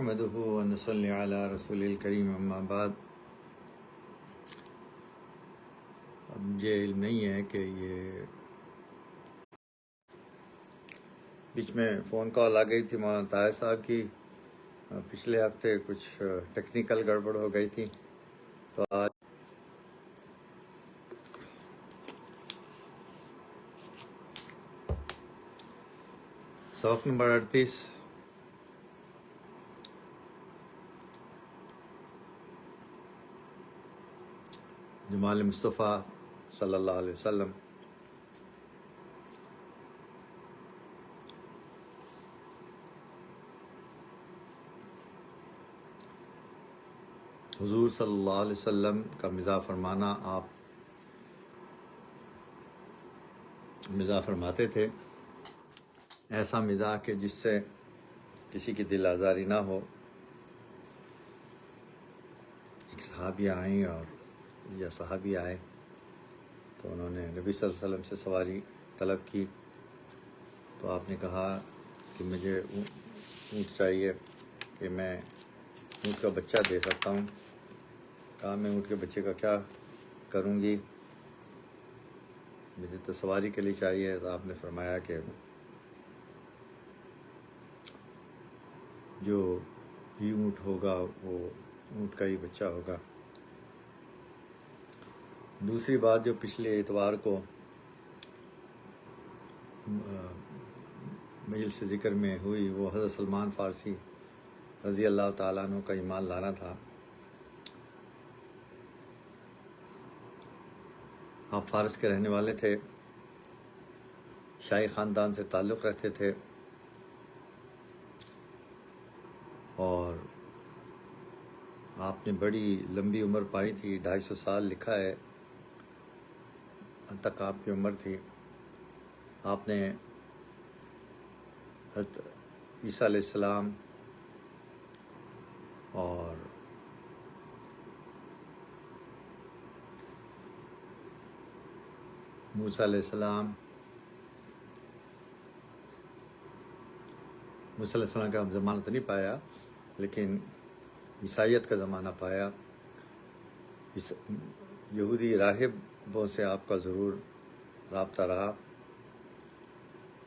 نحمده ونصلي على رسول الکریم اما بعد۔ اب مجھے علم نہیں ہے کہ یہ بیچ میں فون کال آ گئی تھی مولانا طاہر صاحب کی، پچھلے ہفتے کچھ ٹیکنیکل گڑبڑ ہو گئی تھی، تو آج سبق نمبر 38 جمال مصطفیٰ صلی اللہ علیہ وسلم۔ حضور صلی اللہ علیہ وسلم کا مزاح فرمانا، آپ مزاح فرماتے تھے ایسا مزاح کہ جس سے کسی کی دل آزاری نہ ہو۔ ایک صحابیہ آئیں یا صحابی آئے تو انہوں نے نبی صلی اللہ علیہ وسلم سے سواری طلب کی، تو آپ نے کہا کہ مجھے اونٹ چاہیے کہ میں اونٹ کا بچہ دے سکتا ہوں۔ کہا میں اونٹ کے بچے کا کیا کروں گی، مجھے تو سواری کے لیے چاہیے۔ تو آپ نے فرمایا کہ جو بھی اونٹ ہوگا وہ اونٹ کا ہی بچہ ہوگا۔ دوسری بات جو پچھلے اتوار کو مجلس ذکر میں ہوئی، وہ حضرت سلمان فارسی رضی اللہ تعالیٰ عنہ کا ایمان لانا تھا۔ آپ فارس کے رہنے والے تھے، شاہی خاندان سے تعلق رکھتے تھے، اور آپ نے بڑی لمبی عمر پائی تھی، 250 سال لکھا ہے تک آپ کی عمر تھی۔ آپ نے حضرت عیسیٰ علیہ السلام اور موسیٰ علیہ السلام کا زمانہ تو نہیں پایا، لیکن عیسائیت کا زمانہ پایا۔ یہودی راہبوں سے آپ کا ضرور رابطہ رہا،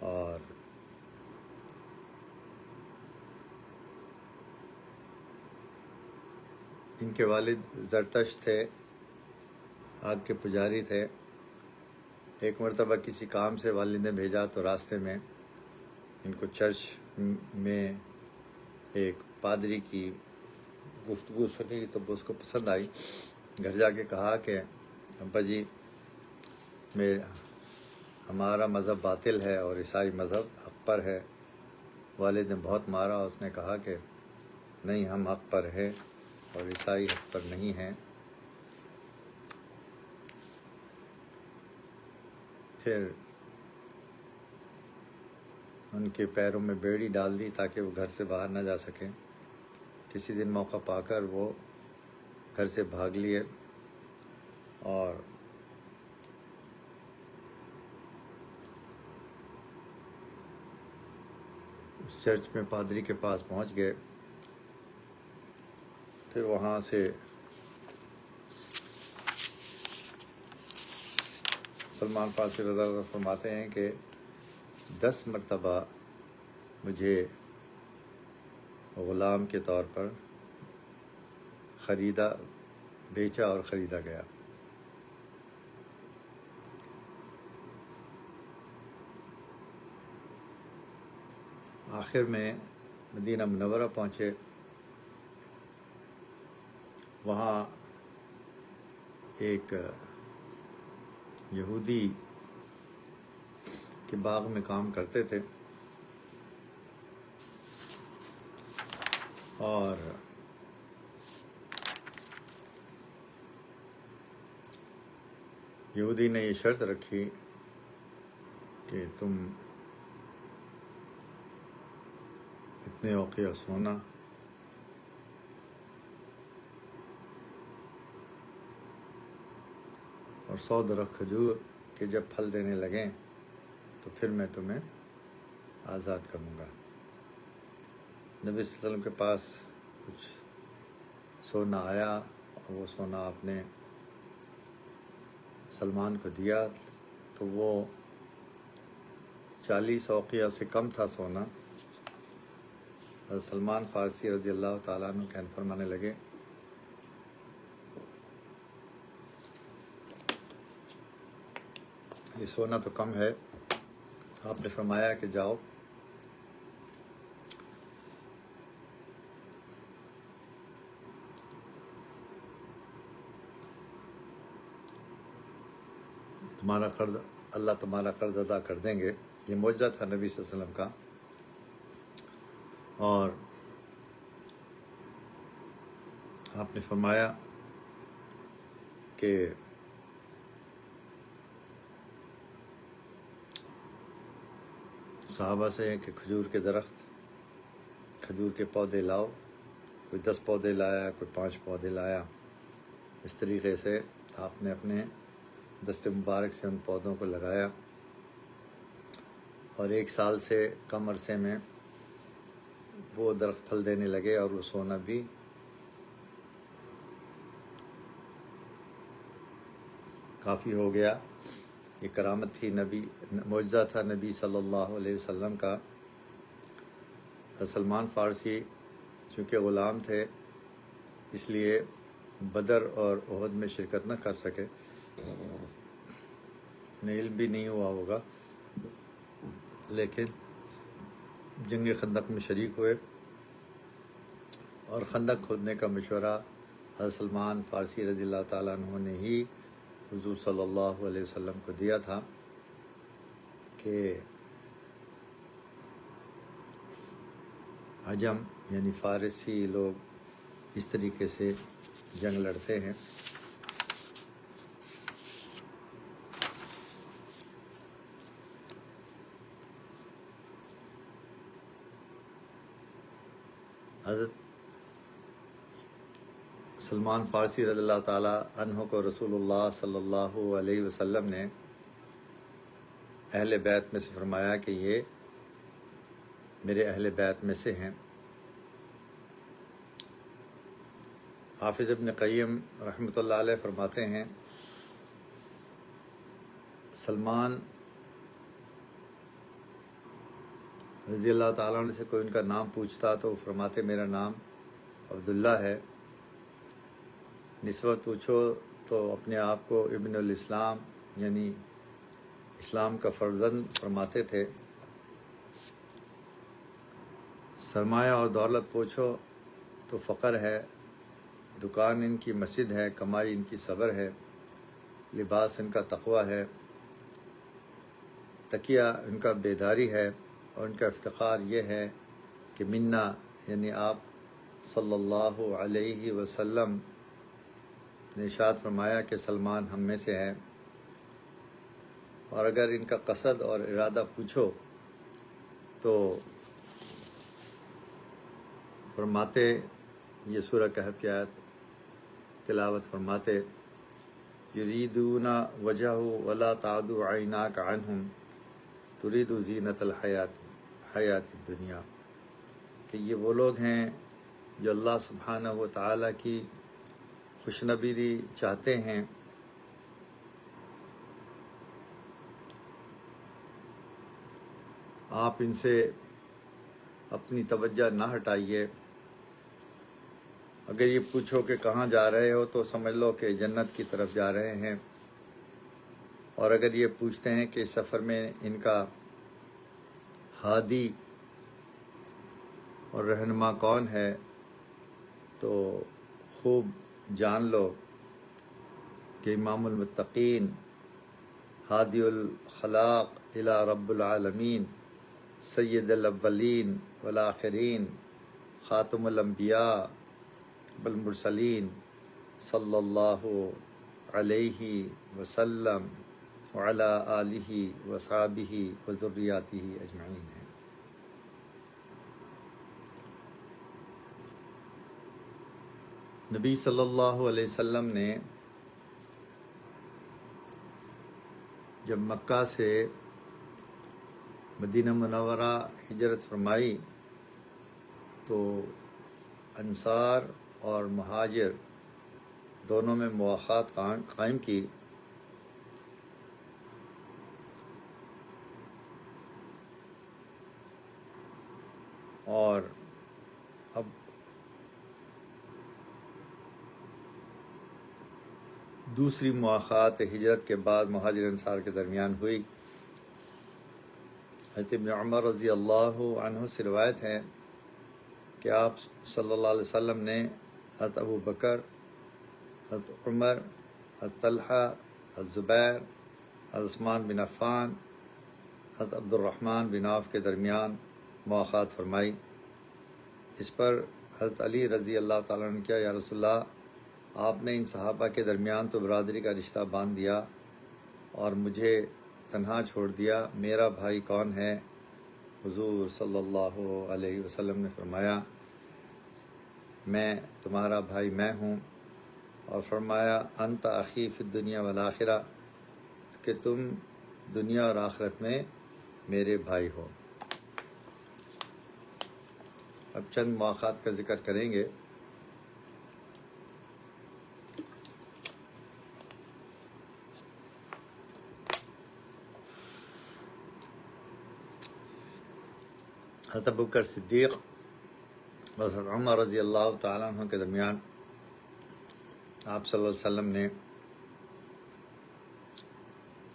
اور ان کے والد زرتشت تھے، آگ کے پجاری تھے۔ ایک مرتبہ کسی کام سے والد نے بھیجا تو راستے میں ان کو چرچ میں ایک پادری کی گفتگو سنی تو اس کو پسند آئی۔ گھر جا کے کہا کہ ابا جی ہمارا مذہب باطل ہے اور عیسائی مذہب حق پر ہے۔ والد نے بہت مارا، اس نے کہا کہ نہیں، ہم حق پر ہیں اور عیسائی حق پر نہیں ہیں۔ پھر ان کے پیروں میں بیڑی ڈال دی تاکہ وہ گھر سے باہر نہ جا سکیں۔ کسی دن موقع پا کر وہ گھر سے بھاگ لیے، اور اس چرچ میں پادری کے پاس پہنچ گئے۔ پھر وہاں سے سلمان فارسی رضی اللہ عنہ فرماتے ہیں کہ 10 مرتبہ مجھے غلام کے طور پر بیچا اور خریدا گیا۔ آخر میں مدینہ منورہ پہنچے، وہاں ایک یہودی کے باغ میں کام کرتے تھے، اور یہودی نے یہ شرط رکھی کہ تم اتنے اوقیہ سونا اور 100 درخت کھجور کے جب پھل دینے لگیں تو پھر میں تمہیں آزاد کروں گا۔ نبی صلی اللہ علیہ وسلم کے پاس کچھ سونا آیا اور وہ سونا آپ نے سلمان کو دیا تو وہ 40 اوقیہ سے کم تھا سونا۔ حضرت سلمان فارسی رضی اللہ تعالیٰ عنہ کہن فرمانے لگے یہ سونا تو کم ہے۔ آپ نے فرمایا کہ جاؤ تمہارا قرض، اللہ تمہارا قرض ادا کر دیں گے۔ یہ معجزہ تھا نبی صلی اللہ علیہ وسلم کا۔ اور آپ نے فرمایا کہ صحابہ سے کہ کھجور کے درخت، کھجور کے پودے لاؤ۔ کوئی 10 پودے لایا، کوئی 5 پودے لایا۔ اس طریقے سے آپ نے اپنے دست مبارک سے ان پودوں کو لگایا، اور 1 سال سے کم عرصے میں وہ درخت پھل دینے لگے، اور وہ سونا بھی کافی ہو گیا۔ یہ کرامت تھی، نبی معجزہ تھا نبی صلی اللہ علیہ وسلم کا۔ سلمان فارسی چونکہ غلام تھے اس لیے بدر اور احد میں شرکت نہ کر سکے، انہیں علم بھی نہیں ہوا ہوگا، لیکن جنگ خندق میں شریک ہوئے، اور خندق کھودنے کا مشورہ حضرت سلمان فارسی رضی اللہ تعالیٰ عنہ نے ہی حضور صلی اللہ علیہ وسلم کو دیا تھا کہ عجم یعنی فارسی لوگ اس طریقے سے جنگ لڑتے ہیں۔ حضرت سلمان فارسی رضی اللہ تعالیٰ عنہ کو رسول اللہ صلی اللہ علیہ وسلم نے اہل بیت میں سے فرمایا کہ یہ میرے اہل بیت میں سے ہیں۔ حافظ ابن قیم رحمۃ اللہ علیہ فرماتے ہیں سلمان رضی اللہ تعالیٰ عنہ سے کوئی ان کا نام پوچھتا تو وہ فرماتے میرا نام عبداللہ ہے۔ نسبت پوچھو تو اپنے آپ کو ابن الاسلام یعنی اسلام کا فرزند فرماتے تھے۔ سرمایہ اور دولت پوچھو تو فقر ہے، دکان ان کی مسجد ہے، کمائی ان کی صبر ہے، لباس ان کا تقوی ہے، تکیہ ان کا بیداری ہے، اور ان کا افتخار یہ ہے کہ منا یعنی آپ صلی اللہ علیہ وسلم نے ارشاد فرمایا کہ سلمان ہم میں سے ہے۔ اور اگر ان کا قصد اور ارادہ پوچھو تو فرماتے، یہ سورہ کہف کی آیت تلاوت فرماتے یریدون وجہہ ولا تعد عیناک عنہم ترید زینت حیات الدنیا، کہ یہ وہ لوگ ہیں جو اللہ سبحانہ و تعالیٰ کی خوشنبیدی چاہتے ہیں، آپ ان سے اپنی توجہ نہ ہٹائیے۔ اگر یہ پوچھو کہ کہاں جا رہے ہو تو سمجھ لو کہ جنت کی طرف جا رہے ہیں، اور اگر یہ پوچھتے ہیں کہ اس سفر میں ان کا ہادی اور رہنما کون ہے تو خوب جان لو کہ امام المتقین، ہادی الخلاق الی رب العالمین، سید الاولین والآخرین، خاتم الانبیاء والمرسلین صلی اللہ علیہ وسلم وعلی آلہ وصحبہ وذریاتہ اجمعین ہیں۔ نبی صلی اللہ علیہ وسلم نے جب مکہ سے مدینہ منورہ ہجرت فرمائی تو انصار اور مہاجر دونوں میں مواخات قائم کی، اور اب دوسری مواخات ہجرت کے بعد مہاجر انصار کے درمیان ہوئی۔ حضرت ابن عمر رضی اللہ عنہ سے روایت ہے کہ آپ صلی اللہ علیہ وسلم نے حضرت ابو بکر، حضرت عمر، حضرت طلحہ، حضرت زبیر، حضرت عثمان بن عفان، حضرت عبد الرحمن بن عوف کے درمیان مواخات فرمائی۔ اس پر حضرت علی رضی اللہ تعالیٰ عنہ کیا، یا رسول اللہ، آپ نے ان صحابہ کے درمیان تو برادری کا رشتہ باندھ دیا اور مجھے تنہا چھوڑ دیا، میرا بھائی کون ہے؟ حضور صلی اللہ علیہ وسلم نے فرمایا، میں تمہارا بھائی میں ہوں، اور فرمایا انت اخی فی الدنیا والآخرہ، کہ تم دنیا اور آخرت میں میرے بھائی ہو۔ اب چند مواخات کا ذکر کریں گے۔ حضرت ابوبکر صدیق اور حضرت عمر رضی اللہ تعالیٰ عنہ کے درمیان آپ صلی اللہ علیہ وسلم نے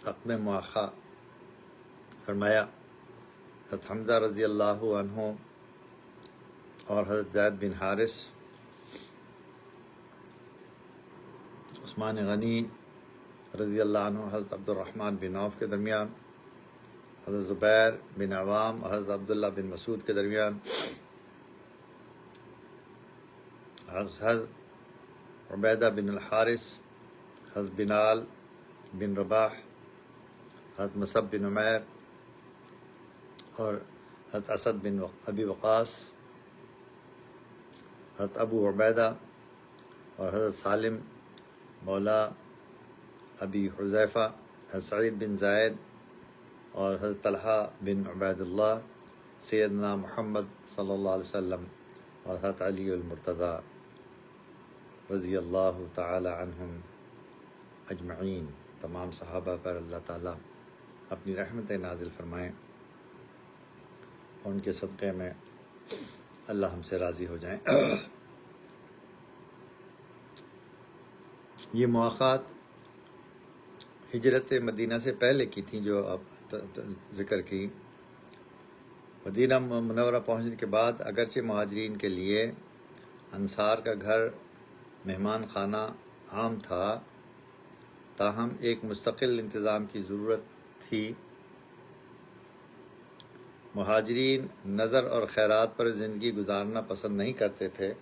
عقد مواخا فرمایا۔ حضرت حمزہ رضی اللہ عنہ اور حضرت زید بن حارث، عثمان غنی رضی اللہ عنہ، حضرت عبد الرحمن بن عوف کے درمیان، حضرت زبیر بن عوام اور حضرت عبداللہ بن مسعود کے درمیان، حضرت عبیدہ بن الحارث، حضرت بلال بن رباح، حضرت مصعب بن عمیر اور حضرت اسد بن ابی وقاص، حضرت ابو عبیدہ اور حضرت سالم مولا ابی حذیفہ، حضرت سعید بن زید اور حضرت طلحہ بن عبید اللہ، سیدنا محمد صلی اللہ علیہ وسلم اور حضرت علی المرتضیٰ رضی اللہ تعالی عنہم اجمعین۔ تمام صحابہ پر اللہ تعالیٰ اپنی رحمت نازل فرمائیں اور ان کے صدقے میں اللہ ہم سے راضی ہو جائیں۔ یہ مواخات ہجرت مدینہ سے پہلے کی تھیں جو اب ذکر کی۔ مدینہ منورہ پہنچنے کے بعد اگرچہ مہاجرین کے لیے انصار کا گھر مہمان خانہ عام تھا، تاہم ایک مستقل انتظام کی ضرورت تھی۔ مہاجرین نظر اور خیرات پر زندگی گزارنا پسند نہیں کرتے تھے،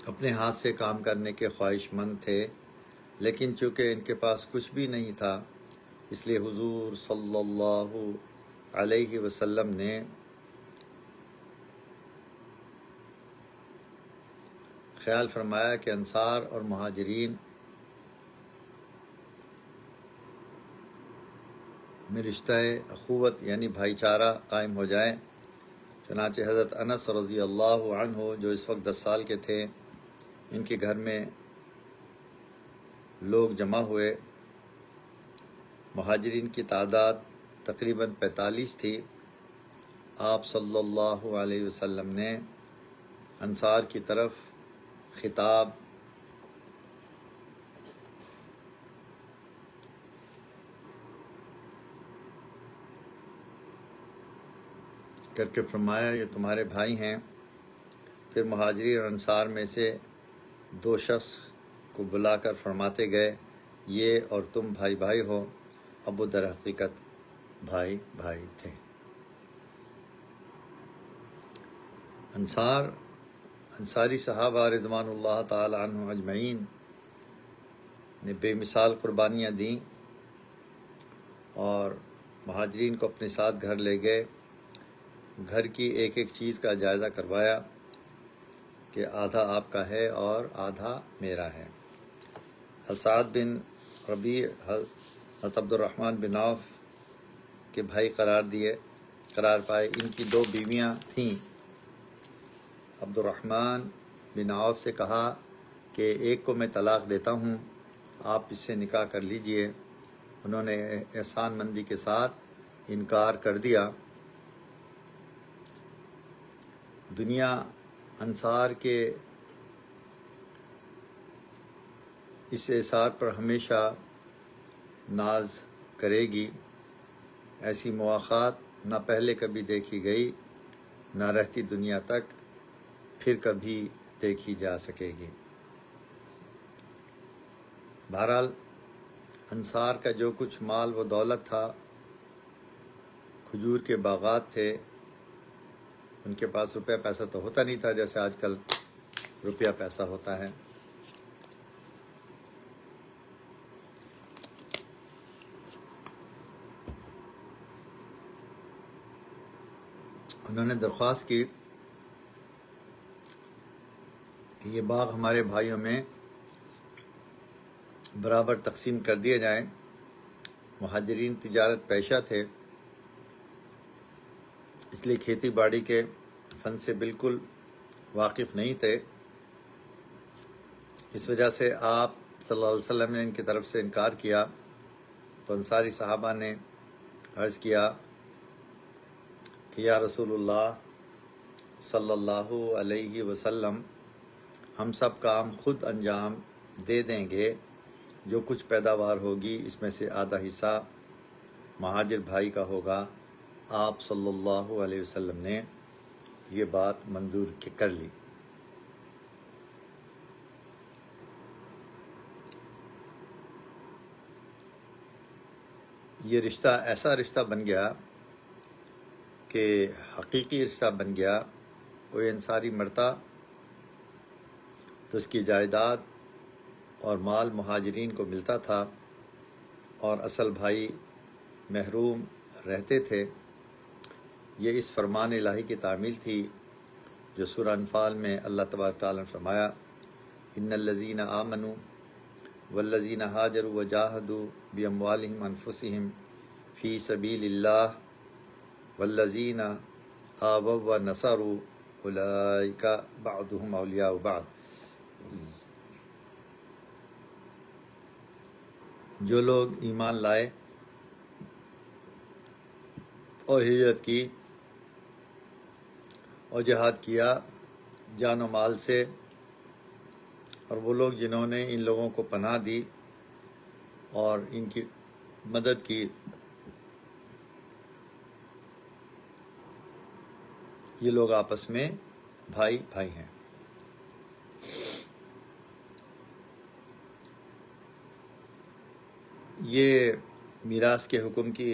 اپنے ہاتھ سے کام کرنے کے خواہش مند تھے، لیکن چونکہ ان کے پاس کچھ بھی نہیں تھا، اس لیے حضور صلی اللہ علیہ وسلم نے خیال فرمایا کہ انصار اور مہاجرین میں رشتہ اخوت یعنی بھائی چارہ قائم ہو جائے۔ چنانچہ حضرت انس رضی اللہ عنہ جو اس وقت 10 سال کے تھے، ان کے گھر میں لوگ جمع ہوئے۔ مہاجرین کی تعداد تقریباً 45 تھی۔ آپ صلی اللہ علیہ وسلم نے انصار کی طرف خطاب کر کے فرمایا، یہ تمہارے بھائی ہیں۔ پھر مہاجرین اور انصار میں سے 2 شخص کو بلا کر فرماتے گئے، یہ اور تم بھائی بھائی ہو۔ اب وہ در حقیقت بھائی بھائی تھے۔ انصاری صحابہ رضوان اللہ تعالی عنہ اجمعین نے بے مثال قربانیاں دیں اور مہاجرین کو اپنے ساتھ گھر لے گئے۔ گھر کی ایک ایک چیز کا جائزہ کروایا کہ آدھا آپ کا ہے اور آدھا میرا ہے۔ سعد بن ربیع حضرت عبد الرحمن بن عوف کے بھائی قرار دیے، قرار پائے۔ ان کی 2 بیویاں تھیں۔ عبد الرحمن بن عوف سے کہا کہ ایک کو میں طلاق دیتا ہوں، آپ اس سے نکاح کر لیجئے۔ انہوں نے احسان مندی کے ساتھ انکار کر دیا۔ دنیا انصار کے اس اثار پر ہمیشہ ناز کرے گی۔ ایسی مواخات نہ پہلے کبھی دیکھی گئی، نہ رہتی دنیا تک پھر کبھی دیکھی جا سکے گی۔ بہرحال انصار کا جو کچھ مال و دولت تھا، کھجور کے باغات تھے، ان کے پاس روپیہ پیسہ تو ہوتا نہیں تھا جیسے آج کل روپیہ پیسہ ہوتا ہے۔ انہوں نے درخواست کی کہ یہ باغ ہمارے بھائیوں میں برابر تقسیم کر دیے جائیں۔ مہاجرین تجارت پیشہ تھے، اس لیے کھیتی باڑی کے فن سے بالکل واقف نہیں تھے۔ اس وجہ سے آپ صلی اللہ علیہ وسلم نے ان کی طرف سے انکار کیا تو انصاری صحابہ نے عرض کیا کہ یا رسول اللہ صلی اللہ علیہ وسلم، ہم سب کام خود انجام دے دیں گے، جو کچھ پیداوار ہوگی اس میں سے آدھا حصہ مہاجر بھائی کا ہوگا۔ آپ صلی اللہ علیہ وسلم نے یہ بات منظور کر لی۔ یہ رشتہ ایسا رشتہ بن گیا کہ حقیقی رشتہ بن گیا۔ کوئی انصاری مرتا تو اس کی جائیداد اور مال مہاجرین کو ملتا تھا، اور اصل بھائی محروم رہتے تھے۔ یہ اس فرمان الہی کی تعمیل تھی جو سورہ انفال میں اللہ تبارک تعالیٰ نے فرمایا، ان الذین آمنوا والذین ہاجروا وجاہدوا باموالہم انفسہم فی سبیل اللہ والذین آووا ونصروا اولئک بعضهم اولیاء بعض۔ جو لوگ ایمان لائے اور ہجرت کی اور جہاد کیا جان و مال سے، اور وہ لوگ جنہوں نے ان لوگوں کو پناہ دی اور ان کی مدد کی، یہ لوگ آپس میں بھائی بھائی ہیں۔ یہ میراث کے حکم کی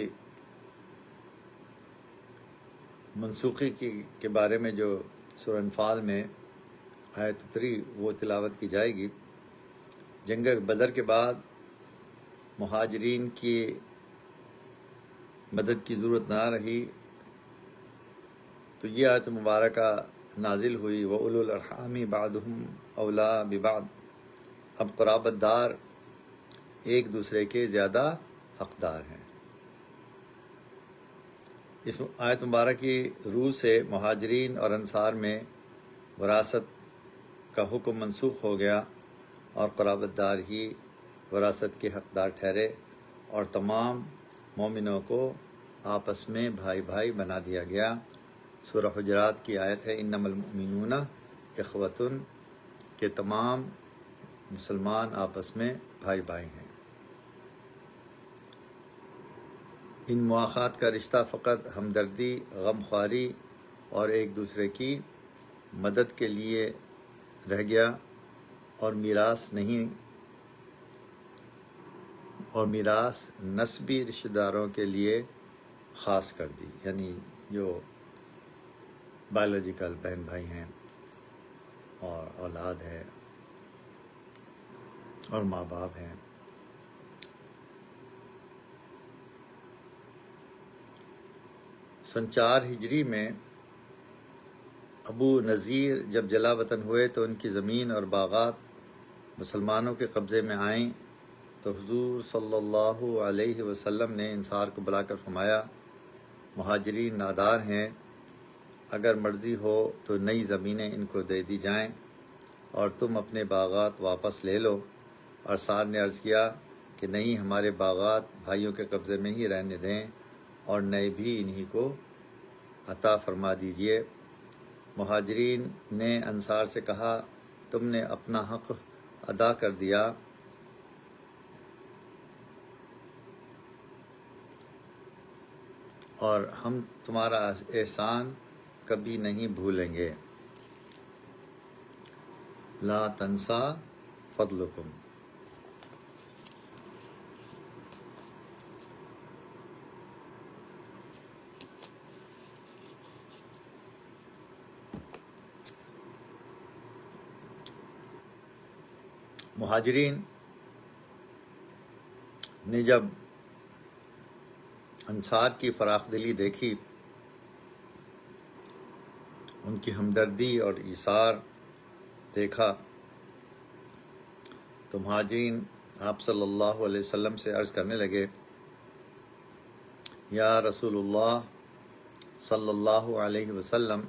منسوخی کے بارے میں جو سورہ انفال میں آیت اتری وہ تلاوت کی جائے گی۔ جنگ بدر کے بعد مہاجرین کی مدد کی ضرورت نہ رہی تو یہ آیت مبارکہ نازل ہوئی، وَأُولُو الْأَرْحَامِ بَعْضُهُمْ أَوْلَىٰ بِبَعْضٍ۔ اب قرابت دار ایک دوسرے کے زیادہ حقدار ہیں۔ اس آیت مبارک کی روح سے مہاجرین اور انصار میں وراثت کا حکم منسوخ ہو گیا، اور قرابت دار ہی وراثت کے حقدار ٹھہرے، اور تمام مومنوں کو آپس میں بھائی بھائی بنا دیا گیا۔ سورہ حجرات کی آیت ہے، انما المؤمنون اخوۃ، کہ تمام مسلمان آپس میں بھائی بھائی ہیں۔ ان مواخات کا رشتہ فقط ہمدردی، غمخواری اور ایک دوسرے کی مدد کے لیے رہ گیا، اور میراث نسبی رشتہ داروں کے لیے خاص کر دی، یعنی جو بایولوجیکل بہن بھائی ہیں اور اولاد ہے اور ماں باپ ہیں۔ سن 4 ہجری میں ابو نذیر جب جلا وطن ہوئے تو ان کی زمین اور باغات مسلمانوں کے قبضے میں آئیں، تو حضور صلی اللہ علیہ وسلم نے انصار کو بلا کر فرمایا مہاجرین نادار ہیں، اگر مرضی ہو تو نئی زمینیں ان کو دے دی جائیں اور تم اپنے باغات واپس لے لو۔ ارسار نے عرض کیا کہ نہیں، ہمارے باغات بھائیوں کے قبضے میں ہی رہنے دیں اور نئے بھی انہی کو عطا فرما دیجیے۔ مہاجرین نے انصار سے کہا، تم نے اپنا حق ادا کر دیا، اور ہم تمہارا احسان کبھی نہیں بھولیں گے۔ لا تنسا فضلکم۔ مہاجرین نے جب انصار کی فراخ دلی دیکھی، ان کی ہمدردی اور ایثار دیکھا، تو مہاجرین آپ صلی اللہ علیہ وسلم سے عرض کرنے لگے، یا رسول اللہ صلی اللہ علیہ وسلم،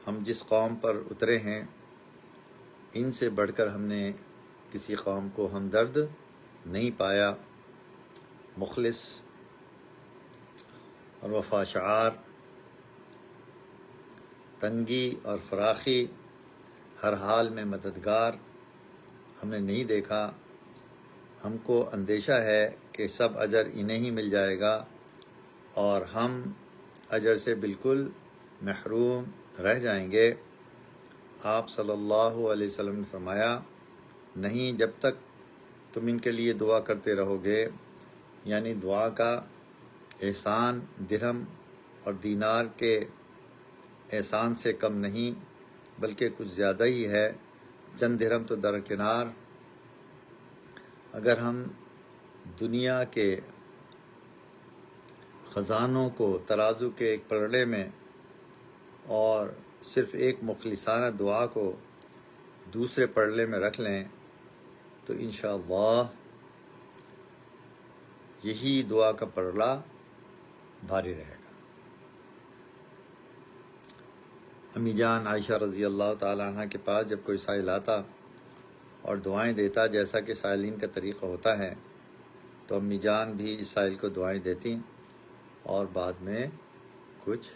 ہم جس قوم پر اترے ہیں ان سے بڑھ کر ہم نے کسی قوم کو ہمدرد نہیں پایا۔ مخلص اور وفا شعار، تنگی اور فراخی، ہر حال میں مددگار ہم نے نہیں دیکھا۔ ہم کو اندیشہ ہے کہ سب اجر انہیں ہی مل جائے گا اور ہم اجر سے بالکل محروم رہ جائیں گے۔ آپ صلی اللہ علیہ وسلم نے فرمایا، نہیں، جب تک تم ان کے لیے دعا کرتے رہو گے، یعنی دعا کا احسان درہم اور دینار کے احسان سے کم نہیں، بلکہ کچھ زیادہ ہی ہے۔ چند درہم تو درکنار، اگر ہم دنیا کے خزانوں کو ترازو کے ایک پلڑے میں اور صرف ایک مخلصانہ دعا کو دوسرے پلڑے میں رکھ لیں تو انشاءاللہ یہی دعا کا پلڑا بھاری رہے گا۔ امی جان عائشہ رضی اللہ تعالیٰ عنہ کے پاس جب کوئی سائل آتا اور دعائیں دیتا جیسا کہ سائلین کا طریقہ ہوتا ہے، تو امی جان بھی اس سائل کو دعائیں دیتی اور بعد میں کچھ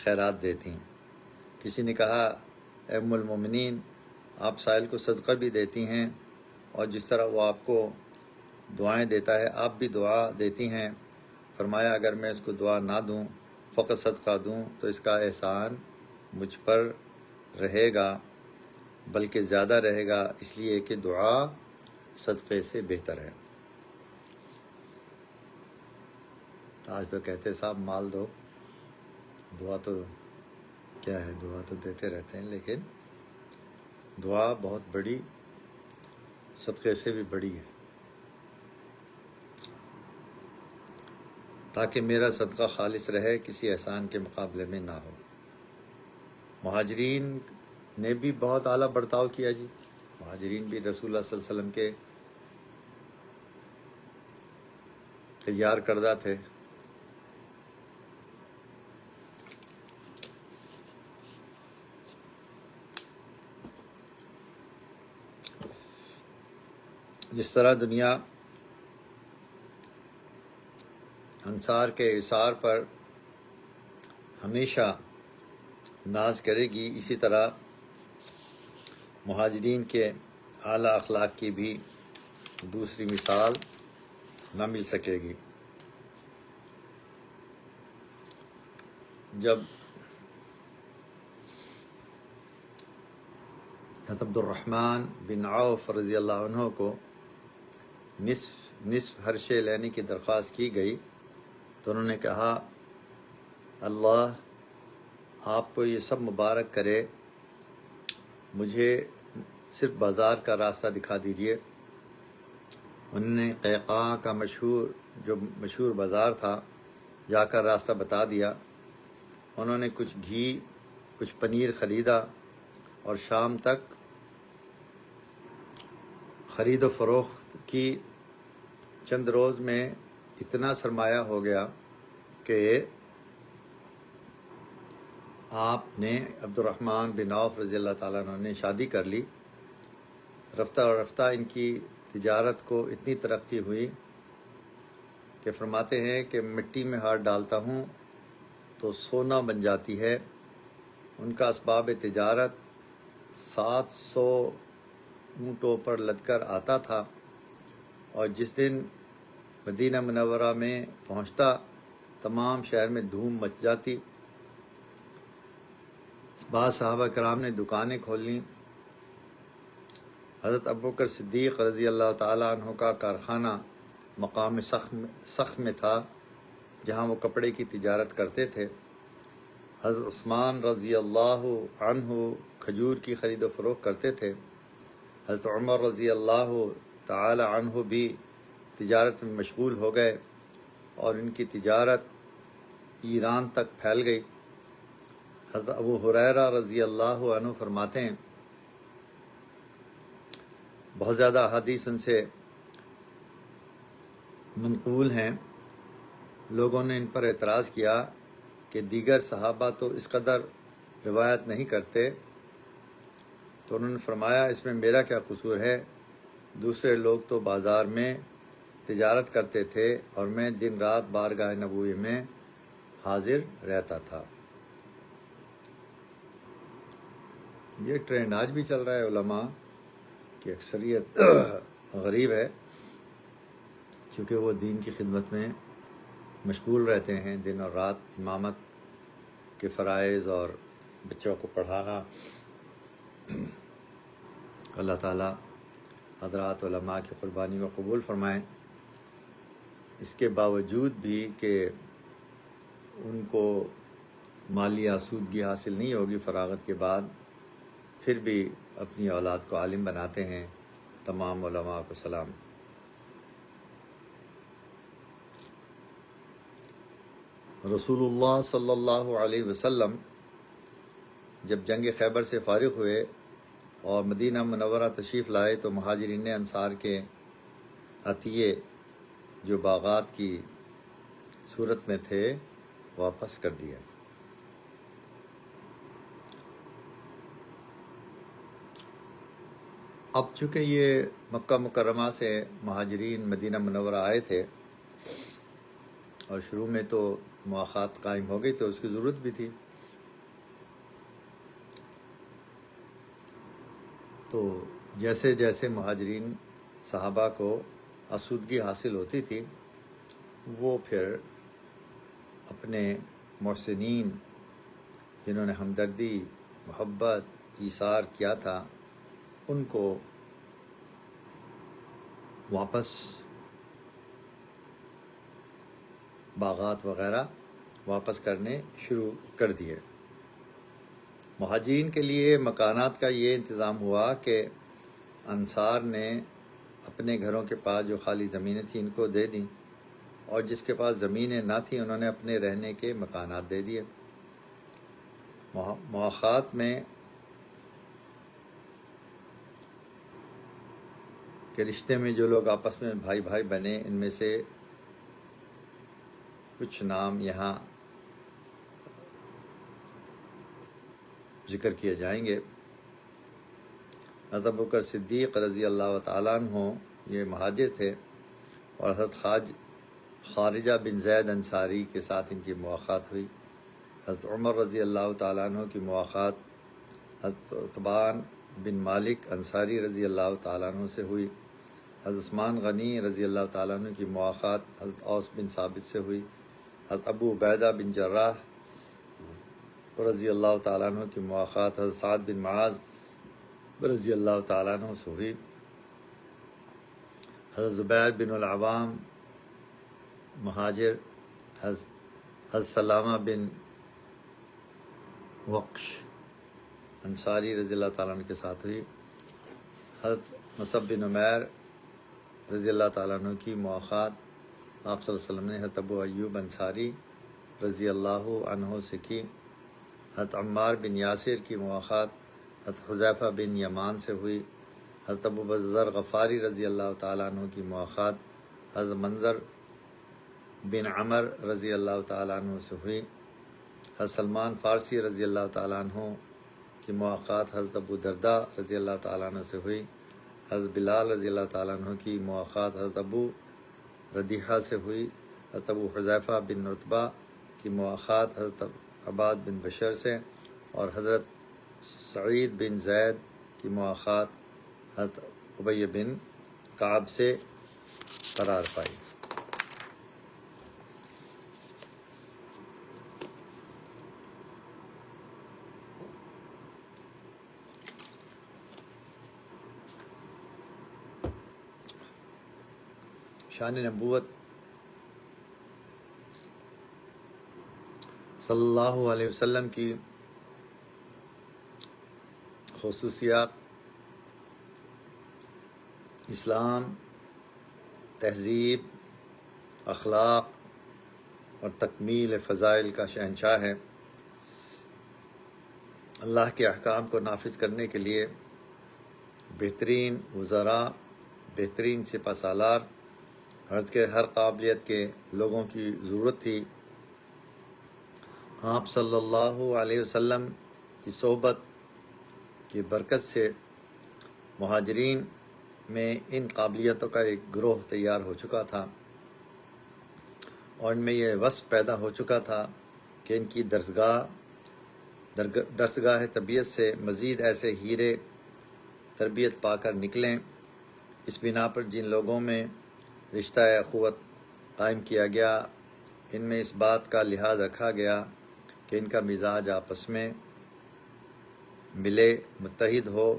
خیرات دیتی۔ کسی نے کہا، اے ام المومنین، آپ سائل کو صدقہ بھی دیتی ہیں اور جس طرح وہ آپ کو دعائیں دیتا ہے آپ بھی دعا دیتی ہیں۔ فرمایا، اگر میں اس کو دعا نہ دوں، فقط صدقہ دوں، تو اس کا احسان مجھ پر رہے گا، بلکہ زیادہ رہے گا، اس لیے کہ دعا صدقے سے بہتر ہے۔ آج تو کہتے صاحب مال دو، دعا تو کیا ہے، دعا تو دیتے رہتے ہیں، لیکن دعا بہت بڑی، صدقے سے بھی بڑی ہے، تاکہ میرا صدقہ خالص رہے، کسی احسان کے مقابلے میں نہ ہو۔ مہاجرین نے بھی بہت اعلیٰ برتاؤ کیا جی۔ مہاجرین بھی رسول اللہ صلی اللہ علیہ وسلم کے تیار کردہ تھے۔ جس طرح دنیا انصار کے اثار پر ہمیشہ ناز کرے گی، اسی طرح مہاجرین کے اعلیٰ اخلاق کی بھی دوسری مثال نہ مل سکے گی۔ جب حضرت عبد الرحمن بن عوف رضی اللہ عنہ کو نصف ہر شے لینے کی درخواست کی گئی تو انہوں نے کہا، اللہ آپ کو یہ سب مبارک کرے، مجھے صرف بازار کا راستہ دکھا دیجئے۔ انہوں نے قیقاع کا مشہور بازار تھا، جا کر راستہ بتا دیا۔ انہوں نے کچھ گھی، کچھ پنیر خریدا اور شام تک خرید و فروخت کی۔ چند روز میں اتنا سرمایہ ہو گیا کہ آپ نے عبد الرحمن بن عوف رضی اللہ تعالیٰ عنہ نے شادی کر لی۔ رفتہ رفتہ ان کی تجارت کو اتنی ترقی ہوئی کہ فرماتے ہیں کہ مٹی میں ہاتھ ڈالتا ہوں تو سونا بن جاتی ہے۔ ان کا اسباب تجارت 700 اونٹوں پر لد کر آتا تھا، اور جس دن مدینہ منورہ میں پہنچتا تمام شہر میں دھوم مچ جاتی۔ بعض صحابہ کرام نے دکانیں کھول لیں۔ حضرت ابوبکر صدیق رضی اللہ تعالیٰ عنہ کا کارخانہ مقام سخ میں تھا، جہاں وہ کپڑے کی تجارت کرتے تھے۔ حضرت عثمان رضی اللہ عنہ کھجور کی خرید و فروخت کرتے تھے۔ حضرت عمر رضی اللہ تعالی عنہ بھی تجارت میں مشغول ہو گئے، اور ان کی تجارت ایران تک پھیل گئی۔ حضرت ابو ہریرہ رضی اللہ عنہ فرماتے ہیں، بہت زیادہ احادیث ان سے منقول ہیں، لوگوں نے ان پر اعتراض کیا کہ دیگر صحابہ تو اس قدر روایت نہیں کرتے، تو انہوں نے فرمایا اس میں میرا کیا قصور ہے؟ دوسرے لوگ تو بازار میں تجارت کرتے تھے اور میں دن رات بارگاہ نبوی میں حاضر رہتا تھا۔ یہ ٹرینڈ آج بھی چل رہا ہے، علماء کی اکثریت غریب ہے، کیونکہ وہ دین کی خدمت میں مشغول رہتے ہیں دن اور رات، امامت کے فرائض اور بچوں کو پڑھانا۔ اللہ تعالیٰ حضرات علماء کی قربانی کو قبول فرمائیں۔ اس کے باوجود بھی کہ ان کو مالی آسودگی حاصل نہیں ہوگی فراغت کے بعد، پھر بھی اپنی اولاد کو عالم بناتے ہیں۔ تمام علماء کو سلام۔ رسول اللہ صلی اللہ علیہ وسلم جب جنگ خیبر سے فارغ ہوئے اور مدینہ منورہ تشریف لائے تو مہاجرین انصار کے عطیے جو باغات کی صورت میں تھے واپس کر دیے۔ اب چونکہ یہ مکہ مکرمہ سے مہاجرین مدینہ منورہ آئے تھے اور شروع میں تو مواخات قائم ہو گئی تو اس کی ضرورت بھی تھی، تو جیسے جیسے مہاجرین صحابہ کو آسودگی حاصل ہوتی تھی، وہ پھر اپنے محسنین جنہوں نے ہمدردی، محبت، ایثار کیا تھا، ان کو واپس باغات وغیرہ واپس کرنے شروع کر دیے۔ مہاجرین کے لیے مکانات کا یہ انتظام ہوا کہ انصار نے اپنے گھروں کے پاس جو خالی زمینیں تھیں ان کو دے دیں، اور جس کے پاس زمینیں نہ تھیں انہوں نے اپنے رہنے کے مکانات دے دیے۔ مواخات میں کہ رشتے میں جو لوگ آپس میں بھائی بھائی بنے، ان میں سے کچھ نام یہاں ذکر کیے جائیں گے۔ حضرت ابوبکر صدیق رضی اللہ تعالیٰ عنہ یہ مہاجر تھے، اور حضرت خارجہ بن زید انصاری کے ساتھ ان کی مواخات ہوئی۔ حضرت عمر رضی اللہ تعالیٰ عنہ کی مواخات حضرت عتبان بن مالک انصاری رضی اللہ تعالیٰ عنہ سے ہوئی۔ حضرت عثمان غنی رضی اللہ تعالیٰ عنہ کی مواخات حضرت اوس بن ثابت سے ہوئی۔ حضرت ابو عبیدہ بن جراح رضی اللہ تعالیٰ عنہ کی مواخات حضرت سعد بن معاذ رضی اللہ تعالیٰ عنہ سے ہوئی۔ حضرت زبیر بن العوام مہاجر حضرت سلامہ بن وقش انصاری رضی اللہ تعالیٰ عنہ کے ساتھ ہوئی۔ حضرت مصعب بن عمیر رضی اللہ تعالیٰ عنہ کی مواخات آپ صلی اللہ علیہ وسلم نے حضرت ابو ایوب انصاری رضی اللہ عنہ سے کی۔ حضرت عمار بن یاسر کی مواخات حضرت حذیفہ بن یمان سے ہوئی۔ حضرت ابو ذر غفاری رضی اللہ تعالیٰ عنہ کی مواخات حضرت منظر بن عمر رضی اللہ تعالیٰ عنہ سے ہوئی، حضرت سلمان فارسی رضی اللہ تعالیٰ عنہ کی مواقعات حضرت ابو درداء رضی اللہ تعالیٰ عنہ سے ہوئی، حضرت بلال رضی اللہ تعالیٰ عنہ کی مواقعات حضرت ابو ردیحہ سے ہوئی، حضرت ابو حذیفہ بن عتبہ کی مواقعات حضرت عباد بن بشر سے، اور حضرت سعید بن زید کی مواقعات حضرت ابی بن کعب سے قرار پائی۔ شان نبوت صلی اللہ علیہ وسلم کی خصوصیات، اسلام، تہذیب، اخلاق اور تکمیل فضائل کا شہنشاہ ہے۔ اللہ کے احکام کو نافذ کرنے کے لیے بہترین وزراء، بہترین سپہ سالار، عرض کے ہر قابلیت کے لوگوں کی ضرورت تھی۔ آپ صلی اللہ علیہ وسلم کی صحبت کی برکت سے مہاجرین میں ان قابلیتوں کا ایک گروہ تیار ہو چکا تھا، اور ان میں یہ وصف پیدا ہو چکا تھا کہ ان کی درسگاہ طبیعت سے مزید ایسے ہیرے تربیت پا کر نکلیں۔ اس بنا پر جن لوگوں میں رشتہ اخوت قائم کیا گیا، ان میں اس بات کا لحاظ رکھا گیا کہ ان کا مزاج آپس میں ملے، متحد ہو۔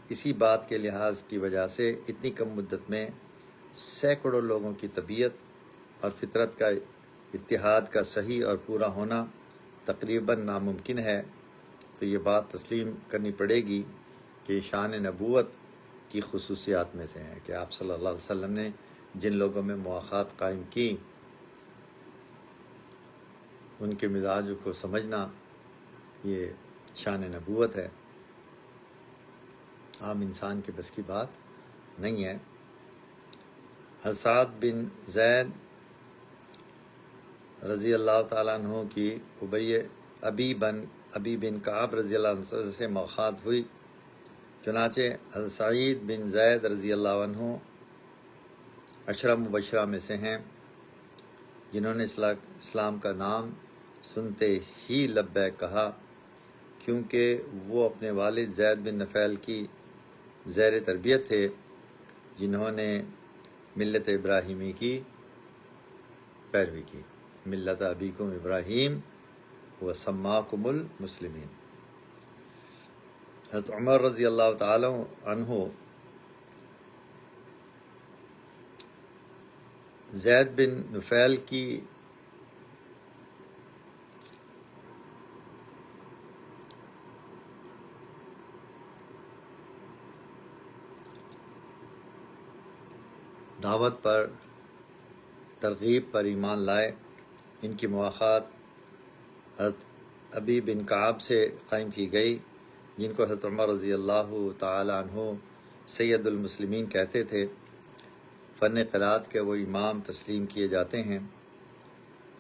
اسی بات کے لحاظ کی وجہ سے اتنی کم مدت میں سینکڑوں لوگوں کی طبیعت اور فطرت کا اتحاد کا صحیح اور پورا ہونا تقریباً ناممکن ہے۔ تو یہ بات تسلیم کرنی پڑے گی کہ شان نبوت کی خصوصیات میں سے ہے کہ آپ صلی اللہ علیہ وسلم نے جن لوگوں میں مواقعات قائم کی، ان کے مزاج کو سمجھنا یہ شان نبوت ہے، عام انسان کے بس کی بات نہیں ہے۔ حضرت سعد بن زید رضی اللہ تعالیٰ عنہ کی ابی بن کعب رضی اللہ عنہ سے ملاقات ہوئی، چنانچہ حضرت سعید بن زید رضی اللہ عنہ عشرہ مبشرہ میں سے ہیں، جنہوں نے اسلام کا نام سنتے ہی لبیک کہا، کیونکہ وہ اپنے والد زید بن نفیل کی زیر تربیت تھے، جنہوں نے ملت ابراہیمی کی پیروی کی۔ ملت ابیکم ابراہیم وسماکم المسلمین۔ حضرت عمر رضی اللہ تعالی عنہ زید بن نفیل کی دعوت پر، ترغیب پر ایمان لائے۔ ان کی مواقعات حضرت ابی بن کعب سے قائم کی گئی، جن کو حضرت عمر رضی اللہ تعالی عنہ سید المسلمین کہتے تھے۔ فن قرات کے وہ امام تسلیم کیے جاتے ہیں۔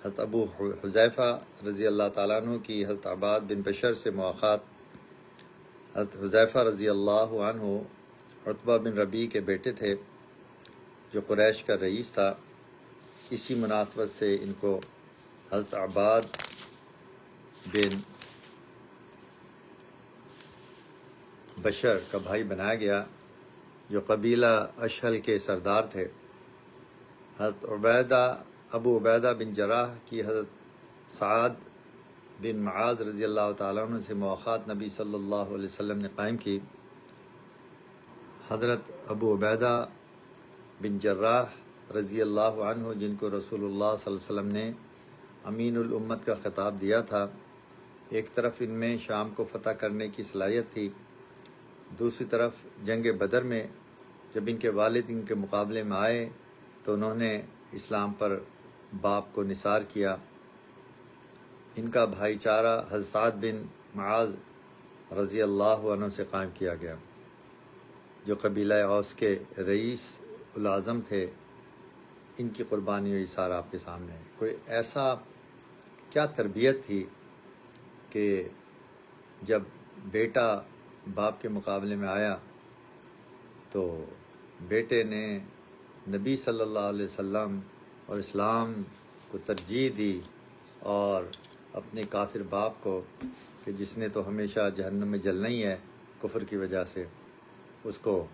حضرت ابو حذیفہ رضی اللہ تعالیٰ عنہ کی حضرت عباد بن بشر سے مواقعات۔ حضرت حذیفہ رضی اللہ عنہ عتبہ بن ربیع کے بیٹے تھے، جو قریش کا رئیس تھا۔ اسی مناسبت سے ان کو حضرت عباد بن بشر کا بھائی بنایا گیا، جو قبیلہ اشہل کے سردار تھے۔ حضرت ابو عبیدہ بن جراح کی حضرت سعد بن معاذ رضی اللہ تعالیٰ عنہ سے مواقعات نبی صلی اللہ علیہ وسلم نے قائم کی۔ حضرت ابو عبیدہ بن جراح رضی اللہ عنہ، جن کو رسول اللہ صلی اللہ علیہ وسلم نے امین الامت کا خطاب دیا تھا، ایک طرف ان میں شام کو فتح کرنے کی صلاحیت تھی، دوسری طرف جنگ بدر میں جب ان کے والد ان کے مقابلے میں آئے تو انہوں نے اسلام پر باپ کو نثار کیا۔ ان کا بھائی چارہ حضرت سعد بن معاذ رضی اللہ عنہ سے قائم کیا گیا، جو قبیلہ اوس کے رئیس الاعظم تھے۔ ان کی قربانی و ایثار آپ کے سامنے ہے۔ کوئی ایسا کیا تربیت تھی کہ جب بیٹا باپ کے مقابلے میں آیا تو بیٹے نے نبی صلی اللہ علیہ وسلم اور اسلام کو ترجیح دی، اور اپنے کافر باپ کو کہ جس نے تو ہمیشہ جہنم میں جلنا ہی ہے کفر کی وجہ سے، اس کو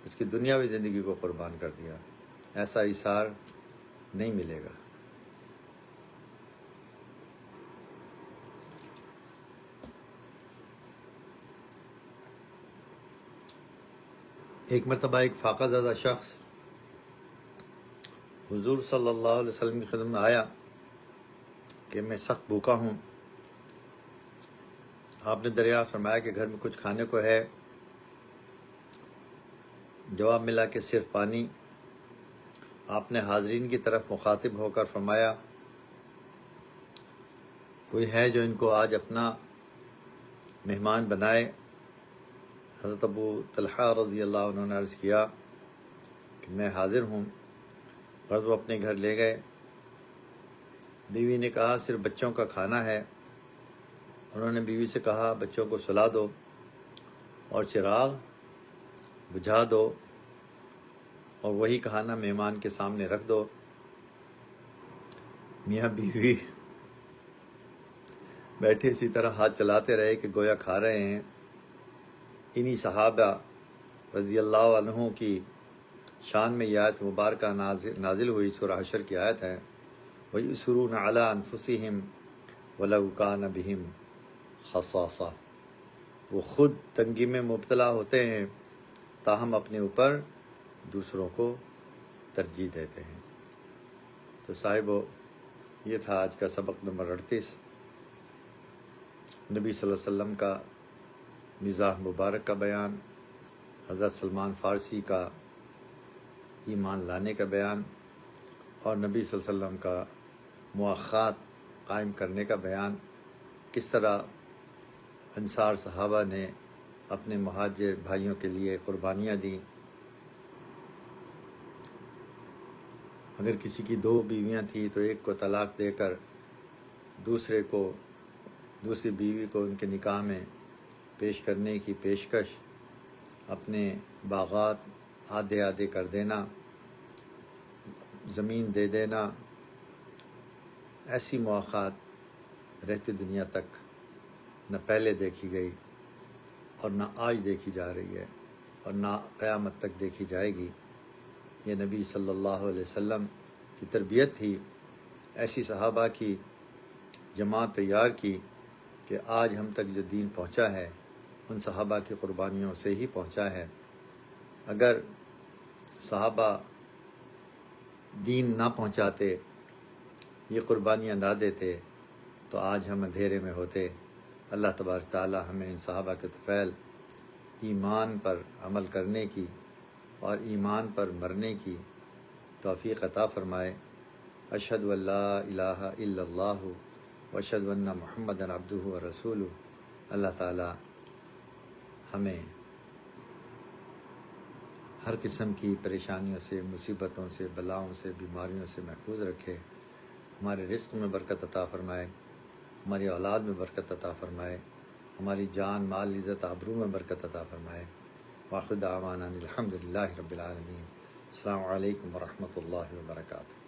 اس کی دنیاوی زندگی کو قربان کر دیا۔ ایسا ایثار نہیں ملے گا۔ ایک مرتبہ ایک فاقہ زدہ شخص حضور صلی اللہ علیہ وسلم کی خدمت میں آیا کہ میں سخت بھوکا ہوں۔ آپ نے دریافت فرمایا کہ گھر میں کچھ کھانے کو ہے؟ جواب ملا کہ صرف پانی۔ آپ نے حاضرین کی طرف مخاطب ہو کر فرمایا کوئی ہے جو ان کو آج اپنا مہمان بنائے؟ حضرت ابو طلحہ رضی اللہ عنہ نے عرض کیا کہ میں حاضر ہوں۔ غرض وہ اپنے گھر لے گئے۔ بیوی نے کہا صرف بچوں کا کھانا ہے۔ انہوں نے بیوی سے کہا بچوں کو سلا دو اور چراغ بجھا دو اور وہی کھانا مہمان کے سامنے رکھ دو۔ میاں بیوی بیٹھے اسی طرح ہاتھ چلاتے رہے کہ گویا کھا رہے ہیں۔ انہی صحابہ رضی اللہ عنہ کی شان میں یہ آیت مبارکہ نازل ہوئی، سورہ حشر کی آیت ہے، وَيُؤْثِرُونَ عَلَىٰ أَنفُسِهِمْ وَلَوْ كَانَ بِهِمْ خَصَاصَةٌ۔ وہ خود تنگی میں مبتلا ہوتے ہیں تاہم اپنے اوپر دوسروں کو ترجیح دیتے ہیں۔ تو صاحبو، یہ تھا آج کا سبق نمبر 38، نبی صلی اللہ علیہ وسلم کا مزاح مبارک کا بیان، حضرت سلمان فارسی کا ایمان لانے کا بیان، اور نبی صلی اللہ علیہ وسلم کا مواخات قائم کرنے کا بیان، کس طرح انصار صحابہ نے اپنے مہاجر بھائیوں کے لیے قربانیاں دیں۔ اگر کسی کی 2 بیویاں تھیں تو ایک کو طلاق دے کر دوسری بیوی کو ان کے نکاح میں پیش کرنے کی پیشکش، اپنے باغات آدھے آدھے کر دینا، زمین دے دینا، ایسی مواخات رہتی دنیا تک نہ پہلے دیکھی گئی اور نہ آج دیکھی جا رہی ہے اور نہ قیامت تک دیکھی جائے گی۔ یہ نبی صلی اللہ علیہ وسلم کی تربیت تھی، ایسی صحابہ کی جماعت تیار کی کہ آج ہم تک جو دین پہنچا ہے ان صحابہ کی قربانیوں سے ہی پہنچا ہے۔ اگر صحابہ دین نہ پہنچاتے، یہ قربانیاں نہ دیتے، تو آج ہم اندھیرے میں ہوتے۔ اللہ تبارک تعالی ہمیں ان صحابہ کے طفیل ایمان پر عمل کرنے کی اور ایمان پر مرنے کی توفیق عطا فرمائے۔ اشہد ان لا الہ الا اللہ واشہد ان محمدًا عبدہ ورسولہ۔ اللہ تعالی ہمیں ہر قسم کی پریشانیوں سے، مصیبتوں سے، بلاؤں سے، بیماریوں سے محفوظ رکھے، ہمارے رزق میں برکت عطا فرمائے، ہماری اولاد میں برکت عطا فرمائے، ہماری جان مال عزت آبرو میں برکت عطا فرمائے۔ وآخر دعوانا الحمدللہ رب العالمین۔ السلام علیکم ورحمۃ اللہ وبرکاتہ۔